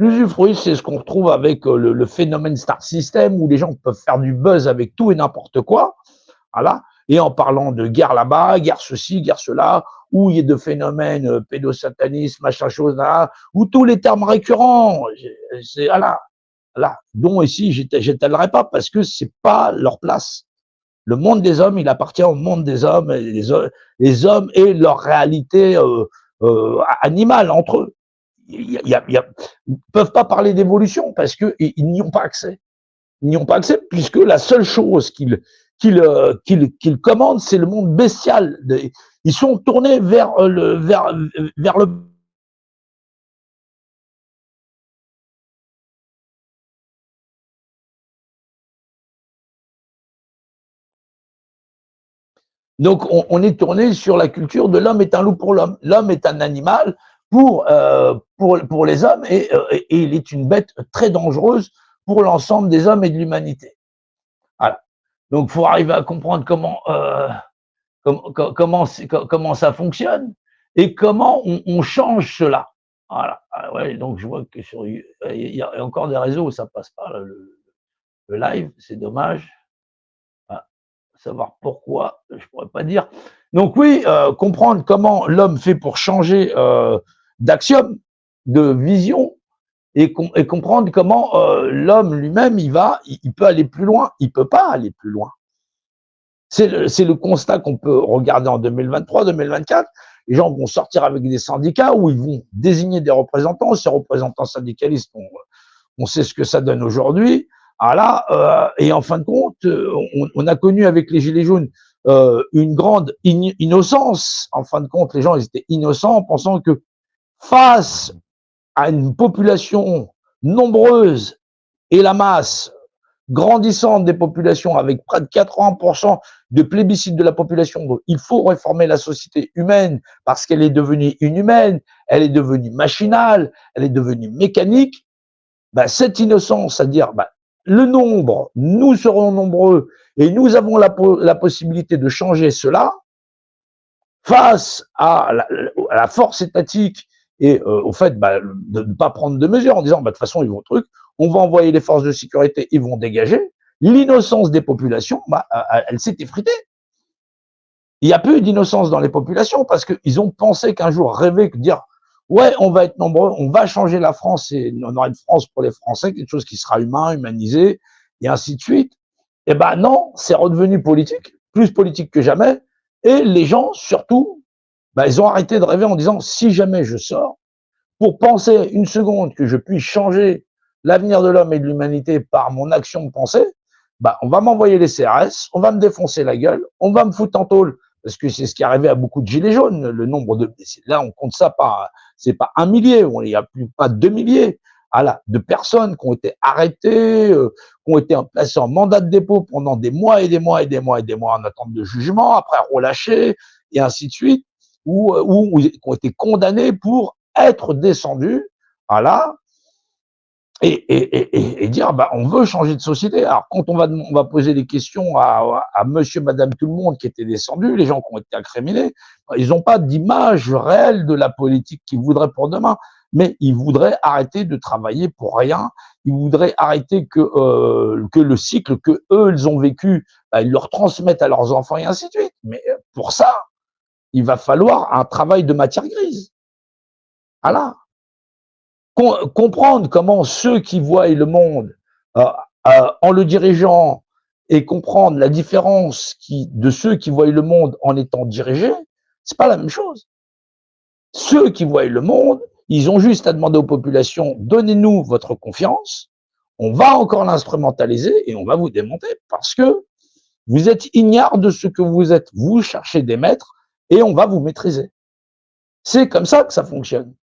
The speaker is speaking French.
L'usufruit, c'est ce qu'on retrouve avec le phénomène Star System, où les gens peuvent faire du buzz avec tout et n'importe quoi, voilà, et en parlant de guerre là-bas, guerre ceci, guerre cela, où il y a de phénomènes pédosatanisme, machin chose là, où tous les termes récurrents, c'est voilà, voilà, dont ici j'étalerai pas parce que c'est pas leur place. Le monde des hommes, il appartient au monde des hommes, et les hommes et leur réalité animale entre eux. Ils ne peuvent pas parler d'évolution parce qu'ils n'y ont pas accès. Ils n'y ont pas accès puisque la seule chose qu'ils commandent, c'est le monde bestial. Ils sont tournés vers le donc on est tourné sur la culture de l'homme est un loup pour l'homme. L'homme est un animal pour les hommes et il est une bête très dangereuse pour l'ensemble des hommes et de l'humanité. Voilà. Donc, il faut arriver à comprendre comment ça fonctionne et comment on change cela. Voilà. Ah ouais, donc, je vois que il y a encore des réseaux où ça passe pas, là, le live, c'est dommage. Ah, savoir pourquoi, je pourrais pas dire. Donc oui, comprendre comment l'homme fait pour changer d'axiome, de vision, et comprendre comment l'homme lui-même, il peut aller plus loin. Il peut pas aller plus loin. C'est le constat qu'on peut regarder en 2023, 2024. Les gens vont sortir avec des syndicats où ils vont désigner des représentants. Ces représentants syndicalistes, on sait ce que ça donne aujourd'hui. Voilà, et en fin de compte, on a connu avec les Gilets jaunes une grande innocence. En fin de compte, les gens ils étaient innocents en pensant que face à une population nombreuse et la masse grandissante des populations avec près de 80% de plébiscite de la population. Donc, il faut réformer la société humaine parce qu'elle est devenue inhumaine, elle est devenue machinale, elle est devenue mécanique. Ben, cette innocence, c'est-à-dire le nombre, nous serons nombreux et nous avons la possibilité de changer cela face à la force étatique et au fait de ne pas prendre de mesures en disant de toute façon ils vont truc, on va envoyer les forces de sécurité, ils vont dégager. L'innocence des populations, elle s'est effritée. Il n'y a plus d'innocence dans les populations parce qu'ils ont pensé qu'un jour rêver que dire ouais on va être nombreux, on va changer la France et on aura une France pour les Français, quelque chose qui sera humain, humanisé et ainsi de suite. Et ben non, c'est redevenu politique, plus politique que jamais. Et les gens surtout, ils ont arrêté de rêver en disant si jamais je sors, pour penser une seconde que je puisse changer l'avenir de l'homme et de l'humanité par mon action de pensée, on va m'envoyer les CRS, on va me défoncer la gueule, on va me foutre en tôle, parce que c'est ce qui est arrivé à beaucoup de gilets jaunes, le nombre de, là on compte ça pas, c'est pas un millier, il n'y a plus pas 2 milliers, voilà, de personnes qui ont été arrêtées, qui ont été placées en mandat de dépôt pendant des mois et des mois et des mois et des mois en attente de jugement, après relâchées, et ainsi de suite, ou qui ont été condamnés pour être descendu, voilà, et dire on veut changer de société. Alors quand on va poser des questions à monsieur, madame, tout le monde qui était descendu, les gens qui ont été incriminés, ils n'ont pas d'image réelle de la politique qu'ils voudraient pour demain, mais ils voudraient arrêter de travailler pour rien, ils voudraient arrêter que le cycle que eux ils ont vécu, ils leur transmettent à leurs enfants et ainsi de suite. Mais pour ça, il va falloir un travail de matière grise. Voilà. Comprendre comment ceux qui voient le monde en le dirigeant et comprendre la différence de ceux qui voient le monde en étant dirigés, c'est pas la même chose. Ceux qui voient le monde, ils ont juste à demander aux populations, donnez-nous votre confiance, on va encore l'instrumentaliser et on va vous démonter parce que vous êtes ignares de ce que vous êtes. Vous cherchez des maîtres et on va vous maîtriser. C'est comme ça que ça fonctionne.